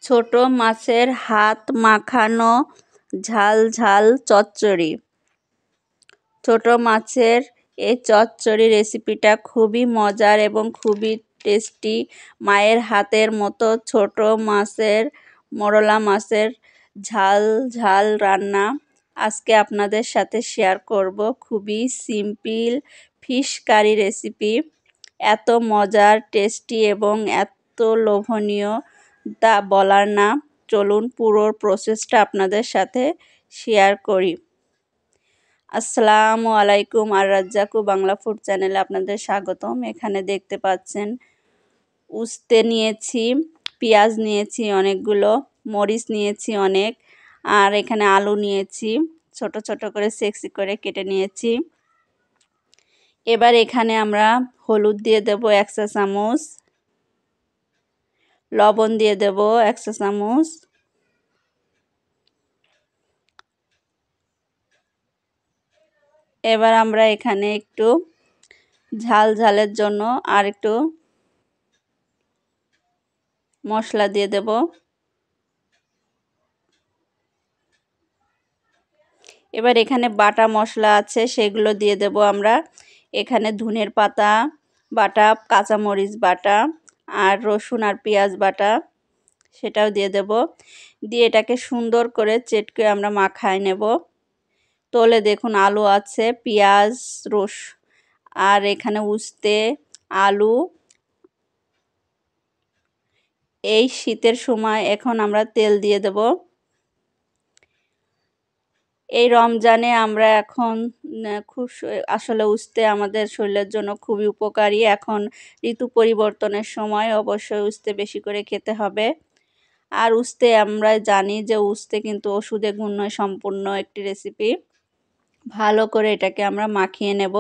ছোট মাছের হাত মাখানো ঝাল ঝাল চচ্চড়ি। ছোট মাছের এই চচ্চড়ি রেসিপিটা খুবই মজার এবং খুবই টেস্টি। মায়ের হাতের মতো ছোট মাছের মোরলা মাছের ঝাল ঝাল রান্না আজকে আপনাদের সাথে শেয়ার করব। খুবই সিম্পল ফিশ কারি রেসিপি, এত মজার টেস্টি এবং এত লোভনীয় তা বলার না। চলুন পুরো প্রসেসটা আপনাদের সাথে শেয়ার করি। আসসালামু আলাইকুম, আর রাজ্জাকু বাংলা ফুড চ্যানেলে আপনাদের স্বাগতম। এখানে দেখতে পাচ্ছেন উস্তে নিয়েছি, পেঁয়াজ নিয়েছি অনেকগুলো, মরিচ নিয়েছি অনেক, আর এখানে আলু নিয়েছি ছোট ছোট করে সেক্সি করে কেটে নিয়েছি। এবার এখানে আমরা হলুদ দিয়ে দেব 1 চা চামচ, লবণ দিয়ে দেব 1 চা চামচ, এবার আমরা এখানে একটু ঝাল ঝালের জন্য আর একটু মশলা দিয়ে দেব। এবার এখানে বাটা মশলা আছে সেগুলো দিয়ে দেব আমরা। এখানে ধনের পাতা বাটা, কাঁচামরিচ বাটা, আর রসুন আর পেঁয়াজ বাটা সেটাও দিয়ে দেব। দিয়ে এটাকে সুন্দর করে চেটকে আমরা মাখায় নেব। তোলে দেখুন আলু আছে, পেঁয়াজ, আর এখানে উস্তে, আলু। এই শীতের সময় এখন আমরা তেল দিয়ে দেব। এই রমজানে আমরা এখন আসলে উস্তে আমাদের শরীরের জন্য খুবই উপকারী। এখন ঋতু পরিবর্তনের সময় অবশ্যই উস্তে বেশি করে খেতে হবে। আর উস্তে আমরা জানি যে উস্তে কিন্তু ওষুধে গুণ সম্পূর্ণ একটি রেসিপি। ভালো করে এটাকে আমরা মাখিয়ে নেব।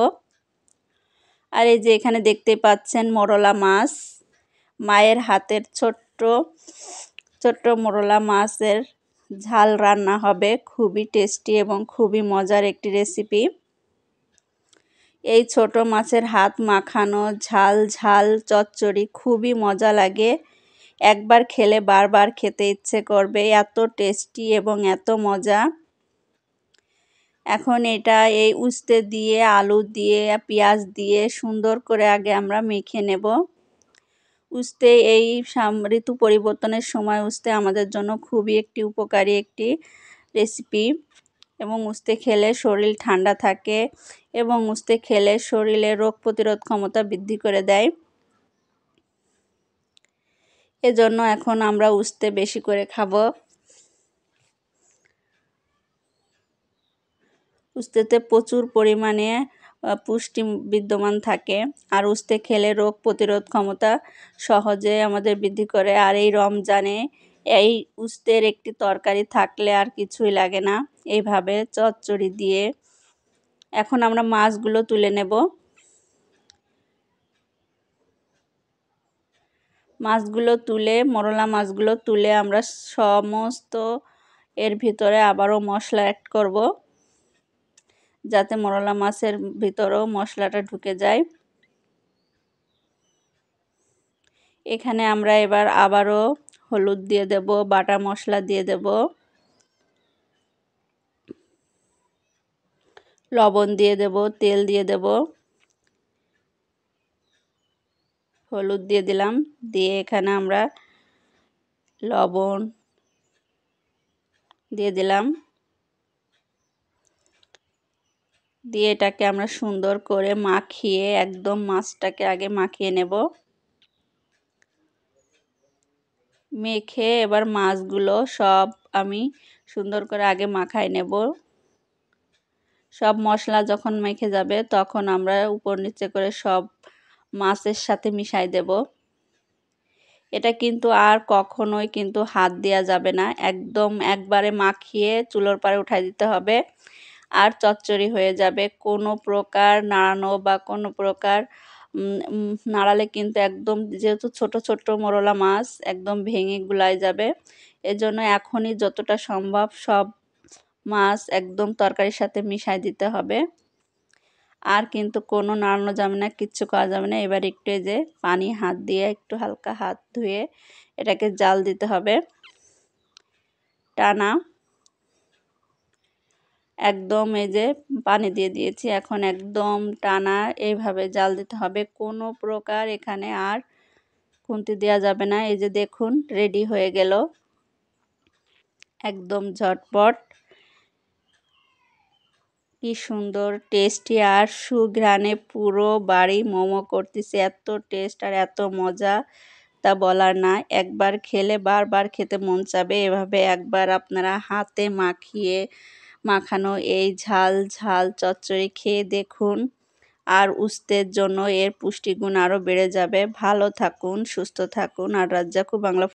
আর এই যে এখানে দেখতে পাচ্ছেন মোরলা মাছ, মায়ের হাতের ছোট্ট ছোট্ট মোরলা মাছের ঝাল রান্না হবে। খুবই টেস্টি এবং খুবই মজার একটি রেসিপি। এই ছোট মাছের হাত মাখানো ঝাল ঝাল চচ্চড়ি খুবই মজা লাগে। একবার খেলে বারবার খেতে ইচ্ছে করবে, এত টেস্টি এবং এত মজা। এখন এটা এই উস্তে দিয়ে, আলু দিয়ে, পেঁয়াজ দিয়ে সুন্দর করে আগে আমরা মেখে নেব। উস্তে এই ঋতু পরিবর্তনের সময় উস্তে আমাদের জন্য খুবই একটি উপকারী একটি রেসিপি। এবং উস্তে খেলে শরীর ঠান্ডা থাকে এবং উস্তে খেলে শরীরে রোগ প্রতিরোধ ক্ষমতা বৃদ্ধি করে দেয়। এজন্য এখন আমরা উস্তে বেশি করে খাবো। উস্তেতে প্রচুর পরিমাণে পুষ্টি বিদ্যমান থাকে, আর উস্তে খেলে রোগ প্রতিরোধ ক্ষমতা সহজে আমাদের বৃদ্ধি করে। আর এই রমজানে এই উস্তের একটি তরকারি থাকলে আর কিছুই লাগে না। এইভাবে চচ্চড়ি দিয়ে এখন আমরা মাছগুলো তুলে নেব। মাছগুলো তুলে, মোরলা মাছগুলো তুলে আমরা সমস্ত এর ভিতরে আবারও মশলা অ্যাড করব, যাতে মোরলা মাছের ভিতরেও মশলাটা ঢুকে যায়। এখানে আমরা এবার আবারও হলুদ দিয়ে দেব, বাটা মশলা দিয়ে দেব, লবণ দিয়ে দেব, তেল দিয়ে দেব, হলুদ দিয়ে দিলাম। দিয়ে এখানে আমরা লবণ দিয়ে দিলাম। দিয়ে এটাকে আমরা সুন্দর করে মাখিয়ে একদম মাছটাকে আগে মাখিয়ে নেব। মেখে এবার মাছগুলো সব আমি সুন্দর করে আগে মাখায় নেব। সব মশলা যখন মেখে যাবে তখন আমরা উপর নিচে করে সব মাছের সাথে মিশাই দেব। এটা কিন্তু আর কখনোই কিন্তু হাত দেওয়া যাবে না, একদম একবারে মাখিয়ে চুলোর পাড়ে উঠাই দিতে হবে, আর চচ্চড়ি হয়ে যাবে। কোনো প্রকার নাড়ানো বা কোনো প্রকার নাড়ালে কিন্তু একদম, যেহেতু ছোট ছোট মোরলা মাছ, একদম ভেঙে গুলাই যাবে। এজন্য এখনই যতটা সম্ভব সব মাছ একদম তরকারির সাথে মিশাই দিতে হবে। আর কিন্তু কোনো নাড়ানো যাবে না, কিচ্ছু করা যাবে না। এবার একটু যে পানি হাত দিয়ে একটু হালকা হাত ধুয়ে এটাকে জাল দিতে হবে। টানা। একদম এই যে পানি দিয়ে দিয়েছি, এখন একদম টানা এইভাবে জাল দিতে হবে, কোনো প্রকার এখানে আর খুন্তি দেওয়া যাবে না। এই যে দেখুন রেডি হয়ে গেল, একদম ঝটপট, কি সুন্দর টেস্টি আর সুঘ্রাণে পুরো বাড়ি মোমো করতেছে, এত টেস্ট আর এত মজা তা বলার না। একবার খেলে বারবার খেতে মন চাবে। এভাবে একবার আপনারা হাতে মাখানো এই ঝাল ঝাল চচ্চড়ি খেয়ে দেখুন, আর উস্তের জন্য এর পুষ্টিগুণ আরও বেড়ে যাবে। ভালো থাকুন, সুস্থ থাকুন, আর রাজ্জাকু বাংলা